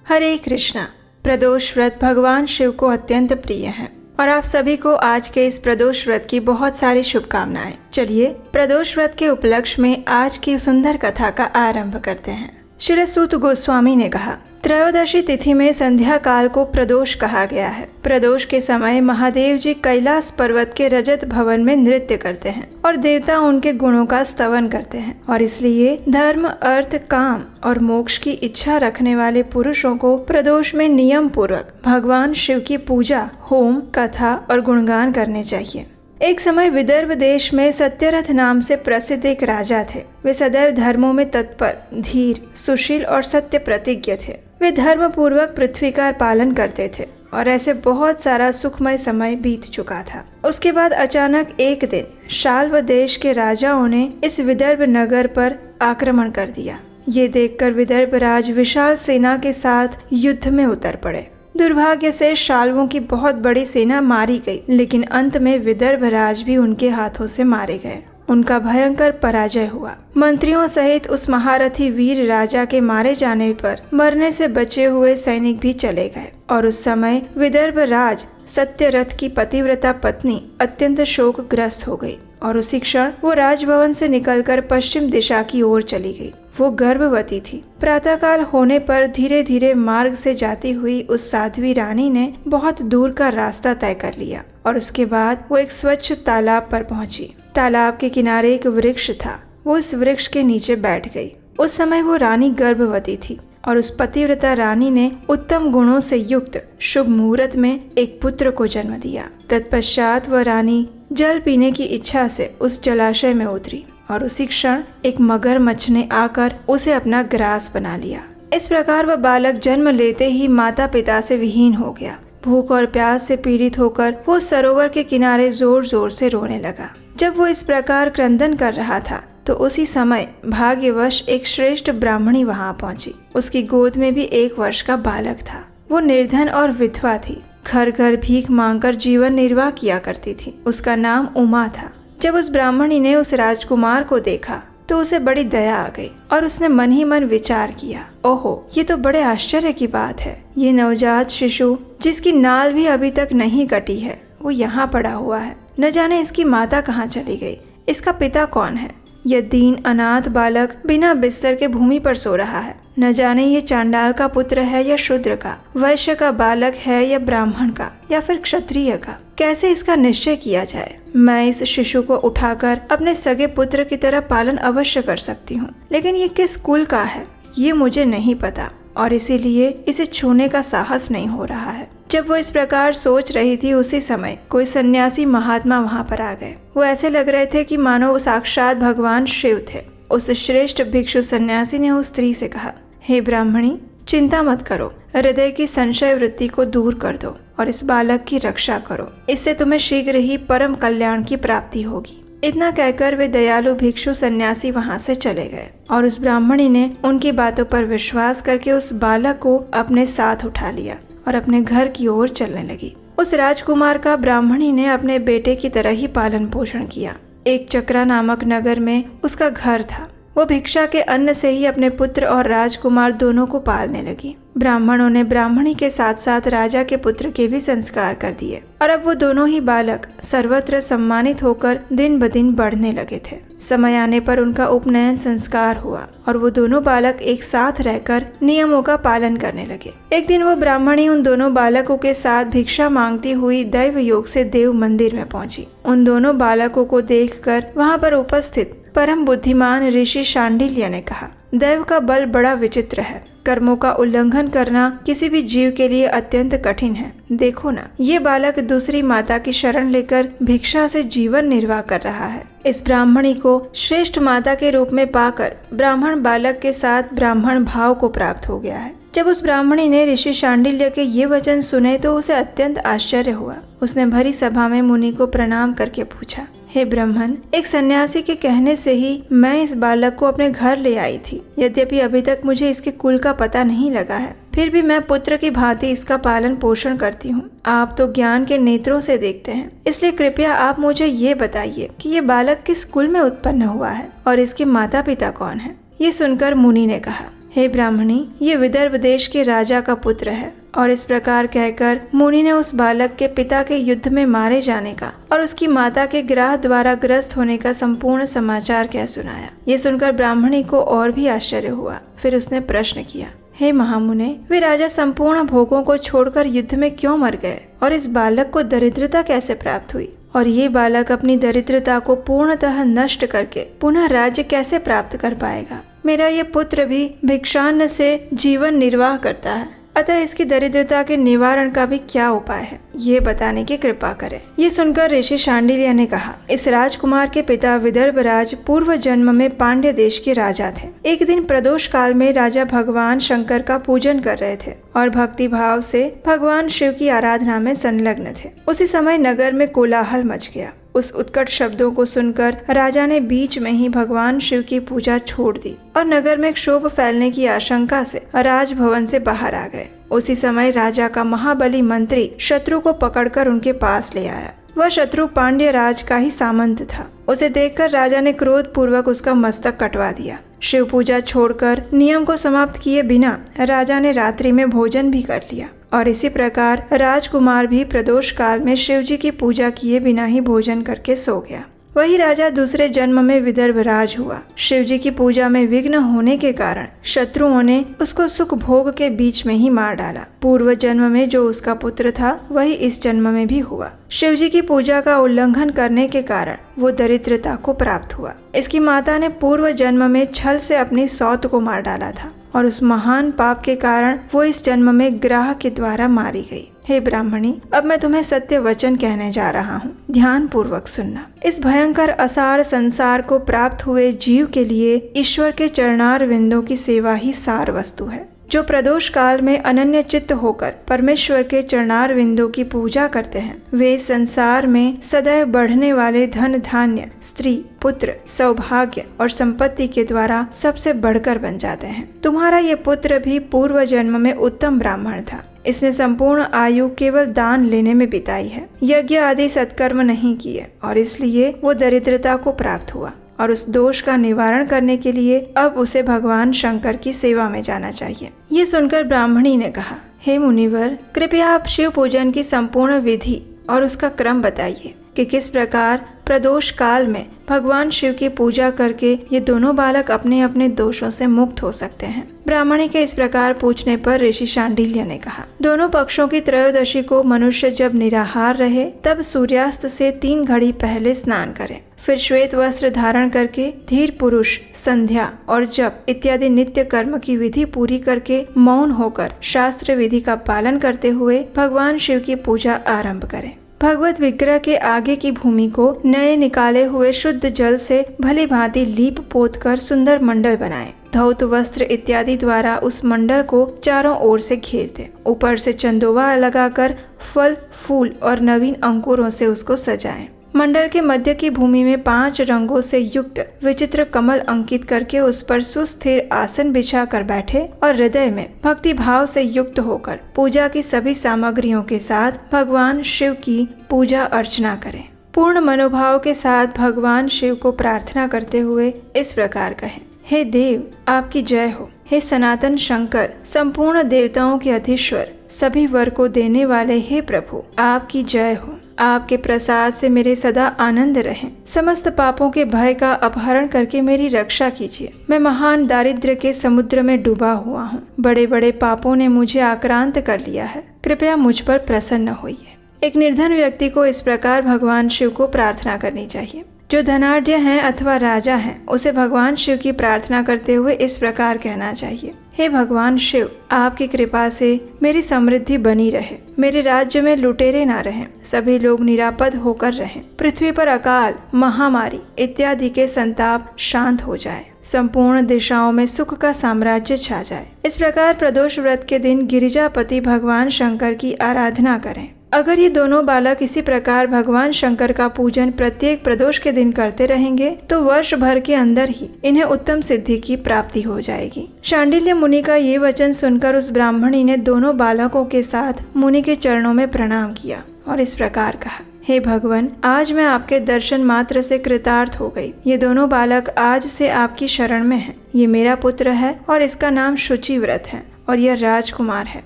हरे कृष्णा। प्रदोष व्रत भगवान शिव को अत्यंत प्रिय है और आप सभी को आज के इस प्रदोष व्रत की बहुत सारी शुभकामनाएं। चलिए प्रदोष व्रत के उपलक्ष्य में आज की सुंदर कथा का आरंभ करते हैं। श्री सूत गोस्वामी ने कहा, त्रयोदशी तिथि में संध्या काल को प्रदोष कहा गया है। प्रदोष के समय महादेव जी कैलाश पर्वत के रजत भवन में नृत्य करते हैं और देवता उनके गुणों का स्तवन करते हैं और इसलिए धर्म, अर्थ, काम और मोक्ष की इच्छा रखने वाले पुरुषों को प्रदोष में नियम पूर्वक भगवान शिव की पूजा, होम, कथा और गुणगान करने चाहिए। एक समय विदर्भ देश में सत्यरथ नाम से प्रसिद्ध एक राजा थे। वे सदैव धर्मों में तत्पर, धीर, सुशील और सत्य प्रतिज्ञ थे। वे धर्म पूर्वक पृथ्वी का पालन करते थे और ऐसे बहुत सारा सुखमय समय बीत चुका था। उसके बाद अचानक एक दिन शाल्व देश के राजाओं ने इस विदर्भ नगर पर आक्रमण कर दिया। ये देखकर विदर्भ राज विशाल सेना के साथ युद्ध में उतर पड़े। दुर्भाग्य से शाल्वों की बहुत बड़ी सेना मारी गई, लेकिन अंत में विदर्भ राज भी उनके हाथों से मारे गए। उनका भयंकर पराजय हुआ। मंत्रियों सहित उस महारथी वीर राजा के मारे जाने पर मरने से बचे हुए सैनिक भी चले गए और उस समय विदर्भ राज सत्यरथ की पतिव्रता पत्नी अत्यंत शोकग्रस्त हो गई और उसी क्षण वो राजभवन से निकलकर पश्चिम दिशा की ओर चली गई। वो गर्भवती थी। प्रातःकाल होने पर धीरे धीरे मार्ग से जाती हुई उस साध्वी रानी ने बहुत दूर का रास्ता तय कर लिया और उसके बाद वो एक स्वच्छ तालाब पर पहुंची। तालाब के किनारे एक वृक्ष था। वो इस वृक्ष के नीचे बैठ गई। उस समय वो रानी गर्भवती थी और उस पतिव्रता रानी ने उत्तम गुणों से युक्त शुभ मुहूर्त में एक पुत्र को जन्म दिया। तत्पश्चात वह रानी जल पीने की इच्छा से उस जलाशय में उतरी और उसी क्षण एक मगरमच्छ ने आकर उसे अपना ग्रास बना लिया। इस प्रकार वह बालक जन्म लेते ही माता पिता से विहीन हो गया। भूख और प्यास से पीड़ित होकर वो सरोवर के किनारे जोर जोर से रोने लगा। जब वो इस प्रकार क्रंदन कर रहा था तो उसी समय भाग्यवश एक श्रेष्ठ ब्राह्मणी वहां पहुंची। उसकी गोद में भी 1 वर्ष का बालक था। वो निर्धन और विधवा थी। घर घर भीख मांगकर जीवन निर्वाह किया करती थी। उसका नाम उमा था। जब उस ब्राह्मणी ने उस राजकुमार को देखा तो उसे बड़ी दया आ गई और उसने मन ही मन विचार किया, ओहो, ये तो बड़े आश्चर्य की बात है। ये नवजात शिशु जिसकी नाल भी अभी तक नहीं कटी है, वो यहाँ पड़ा हुआ है। न जाने इसकी माता कहाँ चली गई, इसका पिता कौन है। यह दीन अनाथ बालक बिना बिस्तर के भूमि पर सो रहा है। न जाने ये चांडाल का पुत्र है या शूद्र का, वैश्य का बालक है या ब्राह्मण का या फिर क्षत्रिय का। कैसे इसका निश्चय किया जाए। मैं इस शिशु को उठाकर अपने सगे पुत्र की तरह पालन अवश्य कर सकती हूँ, लेकिन ये किस कुल का है ये मुझे नहीं पता और इसीलिए इसे छूने का साहस नहीं हो रहा है। जब वो इस प्रकार सोच रही थी उसी समय कोई सन्यासी महात्मा वहाँ पर आ गए। वो ऐसे लग रहे थे कि मानो साक्षात भगवान शिव थे। उस श्रेष्ठ भिक्षु सन्यासी ने उस स्त्री से कहा, हे ब्राह्मणी, चिंता मत करो, हृदय की संशय वृत्ति को दूर कर दो और इस बालक की रक्षा करो। इससे तुम्हें शीघ्र ही परम कल्याण की प्राप्ति होगी। इतना कहकर वे दयालु भिक्षु सन्यासी वहां से चले गए और उस ब्राह्मणी ने उनकी बातों पर विश्वास करके उस बालक को अपने साथ उठा लिया और अपने घर की ओर चलने लगी। उस राजकुमार का ब्राह्मणी ने अपने बेटे की तरह ही पालन पोषण किया। एक चक्रा नामक नगर में उसका घर था। वो भिक्षा के अन्न से ही अपने पुत्र और राजकुमार दोनों को पालने लगी। ब्राह्मणों ने ब्राह्मणी के साथ साथ राजा के पुत्र के भी संस्कार कर दिए और अब वो दोनों ही बालक सर्वत्र सम्मानित होकर दिन ब दिन बढ़ने लगे थे। समय आने पर उनका उपनयन संस्कार हुआ और वो दोनों बालक एक साथ रहकर नियमों का पालन करने लगे। एक दिन वो ब्राह्मणी उन दोनों बालकों के साथ भिक्षा मांगती हुई दैव योग से देव मंदिर में पहुंची। उन दोनों बालकों को देखकर वहां पर उपस्थित परम बुद्धिमान ऋषि शांडिल्य ने कहा, दैव का बल बड़ा विचित्र है। कर्मों का उल्लंघन करना किसी भी जीव के लिए अत्यंत कठिन है। देखो ना, ये बालक दूसरी माता की शरण लेकर भिक्षा से जीवन निर्वाह कर रहा है। इस ब्राह्मणी को श्रेष्ठ माता के रूप में पाकर ब्राह्मण बालक के साथ ब्राह्मण भाव को प्राप्त हो गया है। जब उस ब्राह्मणी ने ऋषि शांडिल्य के ये वचन सुने तो उसे अत्यंत आश्चर्य हुआ। उसने भरी सभा में मुनि को प्रणाम करके पूछा, हे ब्राह्मण, एक सन्यासी के कहने से ही मैं इस बालक को अपने घर ले आई थी। यद्यपि अभी तक मुझे इसके कुल का पता नहीं लगा है, फिर भी मैं पुत्र की भांति इसका पालन पोषण करती हूँ। आप तो ज्ञान के नेत्रों से देखते हैं, इसलिए कृपया आप मुझे ये बताइए कि ये बालक किस कुल में उत्पन्न हुआ है और इसके माता पिता कौन है। ये सुनकर मुनि ने कहा, हे ब्राह्मणी, ये विदर्भ देश के राजा का पुत्र है। और इस प्रकार कहकर मुनि ने उस बालक के पिता के युद्ध में मारे जाने का और उसकी माता के ग्राह द्वारा ग्रस्त होने का संपूर्ण समाचार कह सुनाया। ये सुनकर ब्राह्मणी को और भी आश्चर्य हुआ। फिर उसने प्रश्न किया, हे महामुने, वे राजा संपूर्ण भोगों को छोड़कर युद्ध में क्यों मर गए और इस बालक को दरिद्रता कैसे प्राप्त हुई? और ये बालक अपनी दरिद्रता को पूर्णतः नष्ट करके पुनः राज्य कैसे प्राप्त कर पाएगा? मेरा ये पुत्र भी भिक्षान्न से जीवन निर्वाह करता है, अतः इसकी दरिद्रता के निवारण का भी क्या उपाय है, ये बताने की कृपा करें। ये सुनकर ऋषि शांडिल्य ने कहा, इस राजकुमार के पिता विदर्भ राज पूर्व जन्म में पांड्य देश के राजा थे। एक दिन प्रदोष काल में राजा भगवान शंकर का पूजन कर रहे थे और भक्ति भाव से भगवान शिव की आराधना में संलग्न थे। उसी समय नगर में कोलाहल मच गया। उस उत्कट शब्दों को सुनकर राजा ने बीच में ही भगवान शिव की पूजा छोड़ दी और नगर में क्षोभ फैलने की आशंका से राजभवन से बाहर आ गए। उसी समय राजा का महाबली मंत्री शत्रु को पकड़कर उनके पास ले आया। वह शत्रु पांड्य राज का ही सामंत था। उसे देखकर राजा ने क्रोध पूर्वक उसका मस्तक कटवा दिया। शिव पूजा छोड़कर नियम को समाप्त किए बिना राजा ने रात्रि में भोजन भी कर लिया और इसी प्रकार राजकुमार भी प्रदोष काल में शिव जी की पूजा किए बिना ही भोजन करके सो गया। वही राजा दूसरे जन्म में विदर्भ राज हुआ। शिव जी की पूजा में विघ्न होने के कारण शत्रुओं ने उसको सुख भोग के बीच में ही मार डाला। पूर्व जन्म में जो उसका पुत्र था वही इस जन्म में भी हुआ। शिव जी की पूजा का उल्लंघन करने के कारण वो दरिद्रता को प्राप्त हुआ। इसकी माता ने पूर्व जन्म में छल से अपनी सौत को मार डाला था और उस महान पाप के कारण वो इस जन्म में ग्राह के द्वारा मारी गई। हे ब्राह्मणी, अब मैं तुम्हें सत्य वचन कहने जा रहा हूँ, ध्यान पूर्वक सुनना। इस भयंकर असार संसार को प्राप्त हुए जीव के लिए ईश्वर के चरणार विंदों की सेवा ही सार वस्तु है। जो प्रदोष काल में अनन्य चित्त होकर परमेश्वर के चरणार विंदों की पूजा करते हैं, वे संसार में सदैव बढ़ने वाले धन धान्य, स्त्री, पुत्र, सौभाग्य और संपत्ति के द्वारा सबसे बढ़कर बन जाते हैं। तुम्हारा ये पुत्र भी पूर्व जन्म में उत्तम ब्राह्मण था। इसने संपूर्ण आयु केवल दान लेने में बिताई है, यज्ञ आदि सत्कर्म नहीं किए और इसलिए वो दरिद्रता को प्राप्त हुआ। और उस दोष का निवारण करने के लिए अब उसे भगवान शंकर की सेवा में जाना चाहिए। ये सुनकर ब्राह्मणी ने कहा, हे मुनिवर, कृपया आप शिव पूजन की संपूर्ण विधि और उसका क्रम बताइए कि किस प्रकार प्रदोष काल में भगवान शिव की पूजा करके ये दोनों बालक अपने अपने दोषों से मुक्त हो सकते हैं। ब्राह्मणी के इस प्रकार पूछने पर ऋषि शांडिल्य ने कहा, दोनों पक्षों की त्रयोदशी को मनुष्य जब निराहार रहे तब सूर्यास्त से 3 घड़ी पहले स्नान करे, फिर श्वेत वस्त्र धारण करके धीर पुरुष संध्या और जप इत्यादि नित्य कर्म की विधि पूरी करके मौन होकर शास्त्र विधि का पालन करते हुए भगवान शिव की पूजा आरंभ करें। भगवत विग्रह के आगे की भूमि को नए निकाले हुए शुद्ध जल से भली भांति लीप पोत कर सुंदर मंडल बनाएं। धौत वस्त्र इत्यादि द्वारा उस मंडल को चारों ओर से घेर दें। ऊपर से चंदोवा लगाकर फल, फूल और नवीन अंकुरों से उसको सजाएं। मंडल के मध्य की भूमि में 5 रंगों से युक्त विचित्र कमल अंकित करके उस पर सुस्थिर आसन बिछा कर बैठे और हृदय में भक्ति भाव से युक्त होकर पूजा की सभी सामग्रियों के साथ भगवान शिव की पूजा अर्चना करें। पूर्ण मनोभाव के साथ भगवान शिव को प्रार्थना करते हुए इस प्रकार कहें, हे देव, आपकी जय हो। हे सनातन शंकर, संपूर्ण देवताओं के अधीश्वर, सभी वर को देने वाले हे प्रभु, आपकी जय हो। आपके प्रसाद से मेरे सदा आनंद रहे। समस्त पापों के भय का अपहरण करके मेरी रक्षा कीजिए। मैं महान दारिद्र्य के समुद्र में डूबा हुआ हूँ। बड़े बड़े पापों ने मुझे आक्रांत कर लिया है। कृपया मुझ पर प्रसन्न होइए। एक निर्धन व्यक्ति को इस प्रकार भगवान शिव को प्रार्थना करनी चाहिए। जो धनाढ्य हैं अथवा राजा हैं, उसे भगवान शिव की प्रार्थना करते हुए इस प्रकार कहना चाहिए, हे भगवान शिव, आपकी कृपा से मेरी समृद्धि बनी रहे। मेरे राज्य में लुटेरे ना रहें, सभी लोग निरापद होकर रहें। पृथ्वी पर अकाल, महामारी इत्यादि के संताप शांत हो जाए। संपूर्ण दिशाओं में सुख का साम्राज्य छा जाए। इस प्रकार प्रदोष व्रत के दिन गिरिजापति भगवान शंकर की आराधना करें। अगर ये दोनों बालक इसी प्रकार भगवान शंकर का पूजन प्रत्येक प्रदोष के दिन करते रहेंगे तो वर्ष भर के अंदर ही इन्हें उत्तम सिद्धि की प्राप्ति हो जाएगी। शांडिल्य मुनि का ये वचन सुनकर उस ब्राह्मणी ने दोनों बालकों के साथ मुनि के चरणों में प्रणाम किया और इस प्रकार कहा, हे भगवान, आज मैं आपके दर्शन मात्र से कृतार्थ हो गई। ये दोनों बालक आज से आपकी शरण में हैं। ये मेरा पुत्र है और इसका नाम शुचिव्रत है, और यह राजकुमार है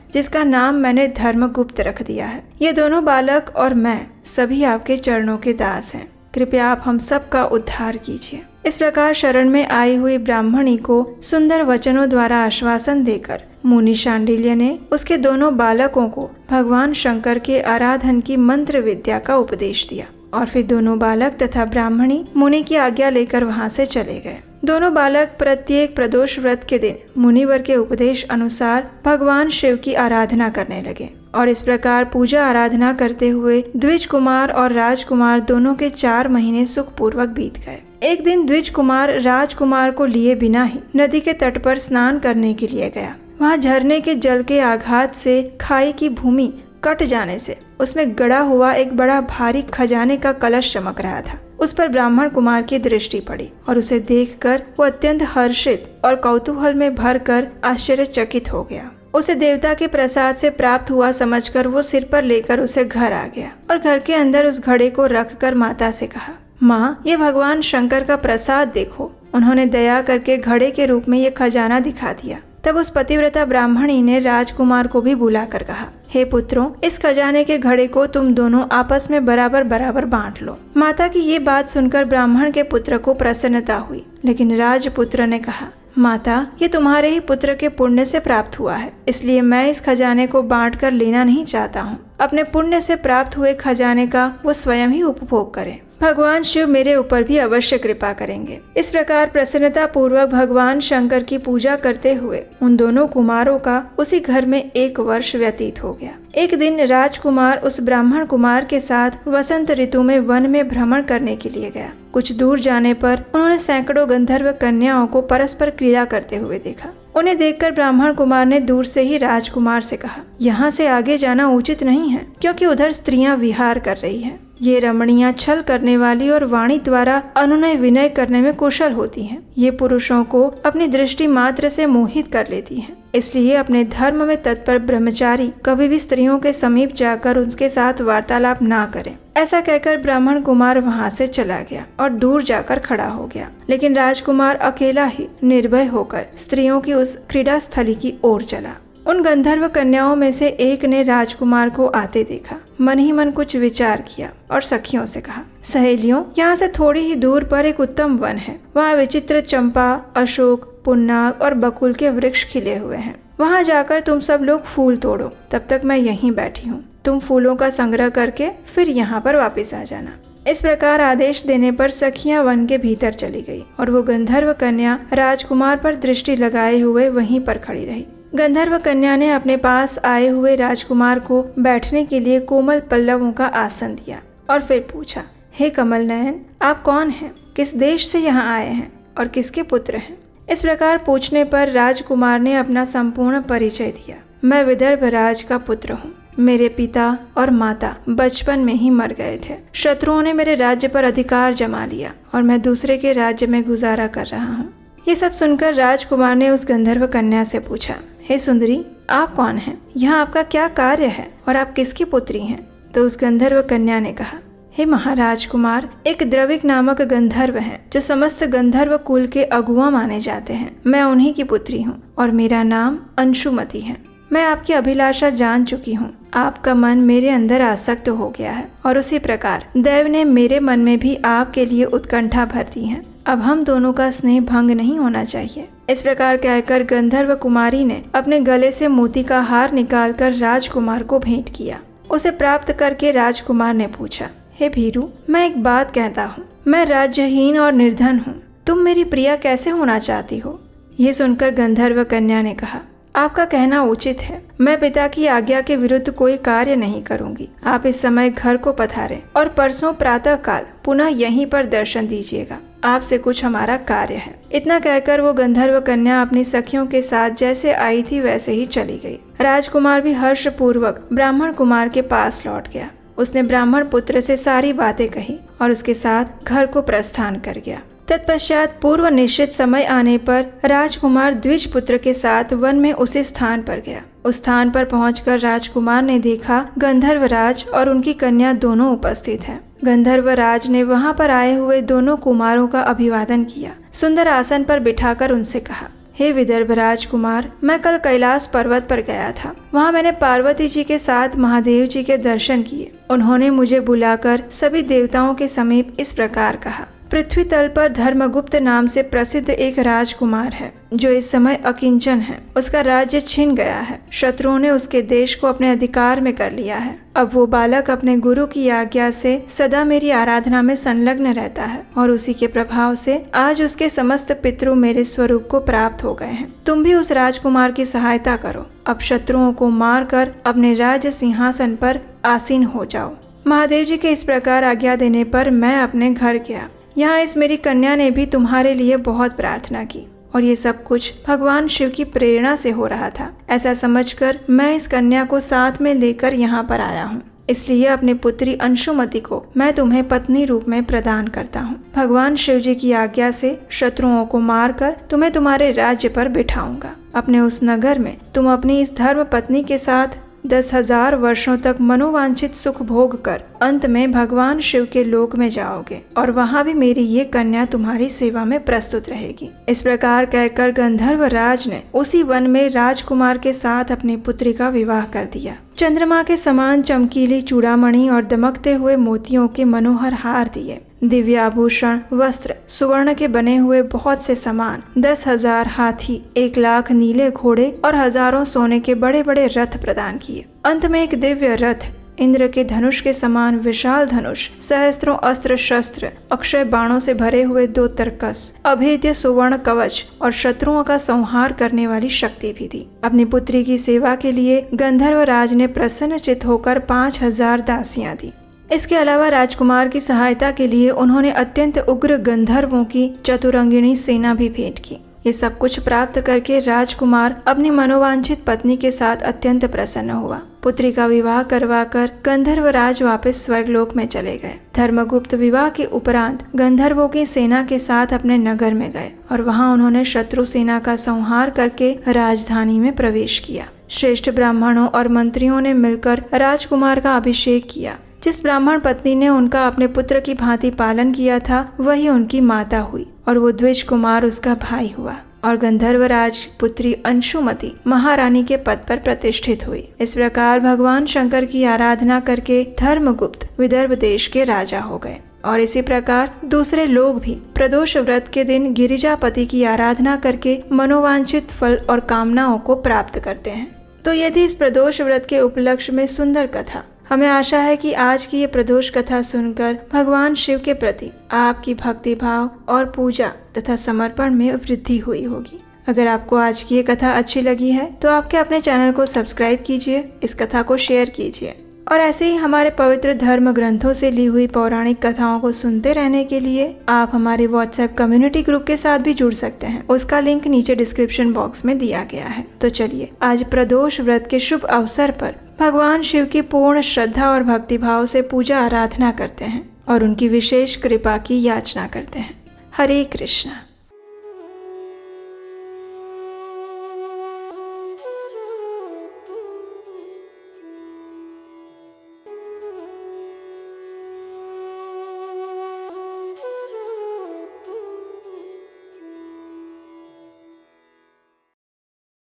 जिसका नाम मैंने धर्मगुप्त रख दिया है। ये दोनों बालक और मैं सभी आपके चरणों के दास हैं। कृपया आप हम सब का उद्धार कीजिए। इस प्रकार शरण में आई हुई ब्राह्मणी को सुंदर वचनों द्वारा आश्वासन देकर मुनि शांडिल्य ने उसके दोनों बालकों को भगवान शंकर के आराधन की मंत्र विद्या का उपदेश दिया, और फिर दोनों बालक तथा ब्राह्मणी मुनि की आज्ञा लेकर वहां से चले गए। दोनों बालक प्रत्येक प्रदोष व्रत के दिन मुनिवर के उपदेश अनुसार भगवान शिव की आराधना करने लगे, और इस प्रकार पूजा आराधना करते हुए द्विज कुमार और राजकुमार दोनों के 4 महीने सुखपूर्वक बीत गए। एक दिन द्विज कुमार राजकुमार को लिए बिना ही नदी के तट पर स्नान करने के लिए गया। वहाँ झरने के जल के आघात से खाई की भूमि कट जाने से उसमें गड़ा हुआ एक बड़ा भारी खजाने का कलश चमक रहा था। उस पर ब्राह्मण कुमार की दृष्टि पड़ी और उसे देखकर वो अत्यंत हर्षित और कौतूहल में भरकर आश्चर्यचकित हो गया। उसे देवता के प्रसाद से प्राप्त हुआ समझकर वो सिर पर लेकर उसे घर आ गया और घर के अंदर उस घड़े को रखकर माता से कहा, माँ, ये भगवान शंकर का प्रसाद देखो। उन्होंने दया करके घड़े के रूप में ये खजाना दिखा दिया। तब उस पतिव्रता ब्राह्मणी ने राजकुमार को भी बुलाकर कहा, हे पुत्रों, इस खजाने के घड़े को तुम दोनों आपस में बराबर बराबर बांट लो। माता की ये बात सुनकर ब्राह्मण के पुत्र को प्रसन्नता हुई, लेकिन राजपुत्र ने कहा, माता, ये तुम्हारे ही पुत्र के पुण्य से प्राप्त हुआ है, इसलिए मैं इस खजाने को बांट कर लेना नहीं चाहता हूँ। अपने पुण्य से प्राप्त हुए खजाने का वो स्वयं ही उपभोग करें। भगवान शिव मेरे ऊपर भी अवश्य कृपा करेंगे। इस प्रकार प्रसन्नता पूर्वक भगवान शंकर की पूजा करते हुए उन दोनों कुमारों का उसी घर में 1 वर्ष व्यतीत हो गया। एक दिन राजकुमार उस ब्राह्मण कुमार के साथ वसंत ऋतु में वन में भ्रमण करने के लिए गया। कुछ दूर जाने पर उन्होंने सैकड़ों गंधर्व कन्याओं को परस्पर क्रीड़ा करते हुए देखा। उन्हें देखकर ब्राह्मण कुमार ने दूर से ही राजकुमार से कहा, यहाँ से आगे जाना उचित नहीं है, क्योंकि उधर स्त्रियां विहार कर रही हैं। ये रमणियां छल करने वाली और वाणी द्वारा अनुनय विनय करने में कुशल होती हैं। ये पुरुषों को अपनी दृष्टि मात्र से मोहित कर लेती हैं। इसलिए अपने धर्म में तत्पर ब्रह्मचारी कभी भी स्त्रियों के समीप जाकर उनके साथ वार्तालाप ना करें। ऐसा कहकर ब्राह्मण कुमार वहां से चला गया और दूर जाकर खड़ा हो गया। लेकिन राजकुमार अकेला ही निर्भय होकर स्त्रियों की उस क्रीड़ा स्थली की ओर चला। उन गंधर्व कन्याओं में से एक ने राजकुमार को आते देखा। मन ही मन कुछ विचार किया और सखियों से कहा, सहेलियों, यहाँ से थोड़ी ही दूर पर एक उत्तम वन है। वहाँ विचित्र चंपा, अशोक, पुन्नाग और बकुल के वृक्ष खिले हुए हैं। वहाँ जाकर तुम सब लोग फूल तोड़ो, तब तक मैं यहीं बैठी हूँ। तुम फूलों का संग्रह करके फिर यहाँ पर वापस आ जाना। इस प्रकार आदेश देने पर सखियां वन के भीतर चली गई और वो गंधर्व कन्या राजकुमार पर दृष्टि लगाए हुए वहीं पर खड़ी रही। गंधर्व कन्या ने अपने पास आए हुए राजकुमार को बैठने के लिए कोमल पल्लवों का आसन दिया और फिर पूछा, हे कमल नयन, आप कौन हैं? किस देश से यहाँ आए हैं और किसके पुत्र हैं? इस प्रकार पूछने पर राजकुमार ने अपना संपूर्ण परिचय दिया। मैं विदर्भ राज का पुत्र हूँ। मेरे पिता और माता बचपन में ही मर गए थे। शत्रुओं ने मेरे राज्य पर अधिकार जमा लिया और मैं दूसरे के राज्य में गुजारा कर रहा हूँ। ये सब सुनकर राजकुमार ने उस गंधर्व कन्या से पूछा, हे सुंदरी, आप कौन हैं? यहाँ आपका क्या कार्य है और आप किसकी पुत्री हैं? तो उस गंधर्व कन्या ने कहा, हे महाराज कुमार, एक द्रविक नामक गंधर्व हैं जो समस्त गंधर्व कुल के अगुआ माने जाते हैं। मैं उन्हीं की पुत्री हूँ और मेरा नाम अंशुमति है। मैं आपकी अभिलाषा जान चुकी हूँ। आपका मन मेरे अंदर आसक्त हो गया है और उसी प्रकार दैव ने मेरे मन में भी आपके लिए उत्कंठा भर दी है। अब हम दोनों का स्नेह भंग नहीं होना चाहिए। इस प्रकार कहकर गंधर्व कुमारी ने अपने गले से मोती का हार निकालकर राजकुमार को भेंट किया। उसे प्राप्त करके राजकुमार ने पूछा, हे भीरू, मैं एक बात कहता हूँ। मैं राज्यहीन और निर्धन हूँ। तुम मेरी प्रिया कैसे होना चाहती हो? ये सुनकर गंधर्व कन्या ने कहा, आपका कहना उचित है। मैं पिता की आज्ञा के विरुद्ध कोई कार्य नहीं करूंगी। आप इस समय घर को पधारें और परसों प्रातः काल पुनः यहीं पर दर्शन दीजिएगा। आपसे कुछ हमारा कार्य है। इतना कहकर वो गंधर्व कन्या अपनी सखियों के साथ जैसे आई थी वैसे ही चली गई। राजकुमार भी हर्ष पूर्वक ब्राह्मण कुमार के पास लौट गया। उसने ब्राह्मण पुत्र से सारी बातें कही और उसके साथ घर को प्रस्थान कर गया। तत्पश्चात पूर्व निश्चित समय आने पर राजकुमार द्विज पुत्र के साथ वन में उसी स्थान पर गया। उस स्थान पर पहुंचकर राजकुमार ने देखा गंधर्वराज और उनकी कन्या दोनों उपस्थित हैं। गंधर्वराज ने वहां पर आए हुए दोनों कुमारों का अभिवादन किया। सुंदर आसन पर बिठाकर उनसे कहा, हे विदर्भ राजकुमार, मैं कल कैलाश पर्वत पर गया था। वहाँ मैंने पार्वती जी के साथ महादेव जी के दर्शन किए। उन्होंने मुझे बुलाकर सभी देवताओं के समीप इस प्रकार कहा, पृथ्वी तल पर धर्मगुप्त नाम से प्रसिद्ध एक राजकुमार है जो इस समय अकिंचन है। उसका राज्य छिन गया है। शत्रुओं ने उसके देश को अपने अधिकार में कर लिया है। अब वो बालक अपने गुरु की आज्ञा से सदा मेरी आराधना में संलग्न रहता है और उसी के प्रभाव से आज उसके समस्त पितृ मेरे स्वरूप को प्राप्त हो गए हैं। तुम भी उस राजकुमार की सहायता करो। अब शत्रुओं को मार कर अपने राज्य सिंहासन पर आसीन हो जाओ। महादेव जी के इस प्रकार आज्ञा देने पर मैं अपने घर गया। यहाँ इस मेरी कन्या ने भी तुम्हारे लिए बहुत प्रार्थना की और ये सब कुछ भगवान शिव की प्रेरणा से हो रहा था। ऐसा समझकर मैं इस कन्या को साथ में लेकर यहाँ पर आया हूँ। इसलिए अपनी पुत्री अंशुमति को मैं तुम्हें पत्नी रूप में प्रदान करता हूँ। भगवान शिव जी की आज्ञा से शत्रुओं को मारकर तुम्हें तुम्हारे राज्य पर बिठाऊंगा। अपने उस नगर में तुम अपनी इस धर्म पत्नी के साथ 10,000 वर्षों तक मनोवांछित सुख भोग कर अंत में भगवान शिव के लोक में जाओगे और वहाँ भी मेरी ये कन्या तुम्हारी सेवा में प्रस्तुत रहेगी। इस प्रकार कहकर गंधर्वराज ने उसी वन में राजकुमार के साथ अपनी पुत्री का विवाह कर दिया। चंद्रमा के समान चमकीली चूड़ामणि और दमकते हुए मोतियों के मनोहर हार दिए। दिव्य आभूषण, वस्त्र, सुवर्ण के बने हुए बहुत से सामान, 10,000 हाथी, 1,00,000 नीले घोड़े और हजारों सोने के बड़े बड़े रथ प्रदान किए। अंत में एक दिव्य रथ, इंद्र के धनुष के समान विशाल धनुष, सहस्त्रों अस्त्र शस्त्र, अक्षय बाणों से भरे हुए 2 तरकस, अभेद्य सुवर्ण कवच और शत्रुओं का संहार करने वाली शक्ति भी दी। अपनी पुत्री की सेवा के लिए गंधर्वराज ने प्रसन्नचित्त होकर 5,000 दासियां दी। इसके अलावा राजकुमार की सहायता के लिए उन्होंने अत्यंत उग्र गंधर्वों की चतुरंगिणी सेना भी भेंट की। ये सब कुछ प्राप्त करके राजकुमार अपनी मनोवांछित पत्नी के साथ अत्यंत प्रसन्न हुआ। पुत्री का विवाह करवाकर गंधर्वराज वापस स्वर्गलोक में चले गए। धर्मगुप्त विवाह के उपरांत गंधर्वों की सेना के साथ अपने नगर में गए और वहां उन्होंने शत्रु सेना का संहार करके राजधानी में प्रवेश किया। श्रेष्ठ ब्राह्मणों और मंत्रियों ने मिलकर राजकुमार का अभिषेक किया। जिस ब्राह्मण पत्नी ने उनका अपने पुत्र की भांति पालन किया था वही उनकी माता हुई और वो द्विज कुमार उसका भाई हुआ और गंधर्वराज पुत्री अंशुमति महारानी के पद पर प्रतिष्ठित हुई। इस प्रकार भगवान शंकर की आराधना करके धर्मगुप्त विदर्भ देश के राजा हो गए। और इसी प्रकार दूसरे लोग भी प्रदोष व्रत के दिन गिरिजापति की आराधना करके मनोवांछित फल और कामनाओं को प्राप्त करते हैं। तो यदि इस प्रदोष व्रत के उपलक्ष्य में सुंदर कथा, हमें आशा है कि आज की ये प्रदोष कथा सुनकर भगवान शिव के प्रति आपकी भक्ति भाव और पूजा तथा समर्पण में वृद्धि हुई होगी। अगर आपको आज की ये कथा अच्छी लगी है तो आपके अपने चैनल को सब्सक्राइब कीजिए, इस कथा को शेयर कीजिए और ऐसे ही हमारे पवित्र धर्म ग्रंथों से ली हुई पौराणिक कथाओं को सुनते रहने के लिए आप हमारे व्हाट्सएप कम्युनिटी ग्रुप के साथ भी जुड़ सकते हैं। उसका लिंक नीचे डिस्क्रिप्शन बॉक्स में दिया गया है। तो चलिए आज प्रदोष व्रत के शुभ अवसर पर भगवान शिव की पूर्ण श्रद्धा और भक्तिभाव से पूजा आराधना करते हैं और उनकी विशेष कृपा की याचना करते हैं। हरे कृष्णा।